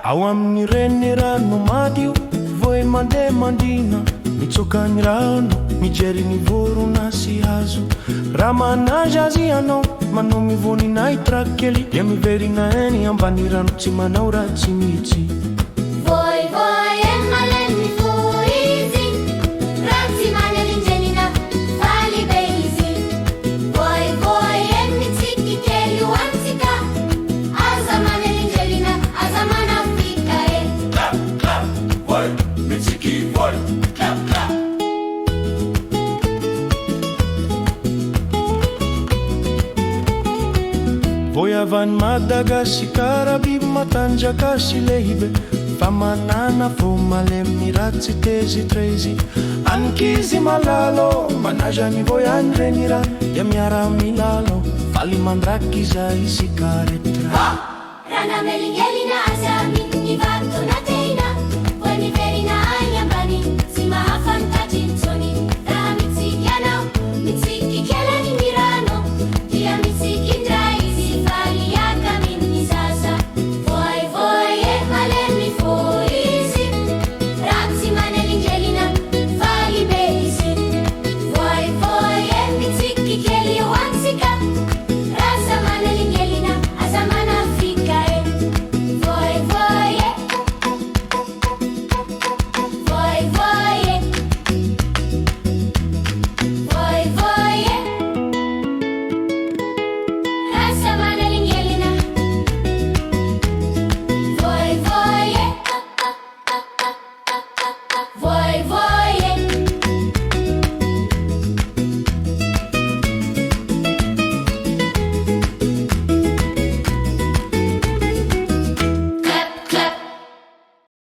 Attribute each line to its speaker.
Speaker 1: Ao amin'ny reny rano madio, voay mandeha mandina, mitsoka ny rano, mijery ny vorona sy hazo. Raha manaja azy ianao, manao mivonina traky kely, dia miverina eny ambany rano, tsy manao ratsy mihitsy.
Speaker 2: Voay malemy fo izy, ratsy manalinjenina, faly be izy. Voay mitsiky kely ho antsika, aza manalinjelina, aza manafika e.
Speaker 3: Clap, clap, voay, mitsiky voay, clap, clap.
Speaker 1: Voay avy any Madagasikara, biby matanjaka sy lehibe, fa manana fo malemy ratsy tezitra izy. Ankizy malalo, manaja ny voay any reny rano, dia miara milalo, faly mandraky izay sy karetra.
Speaker 2: Rana melingelina aza amin'ny vato na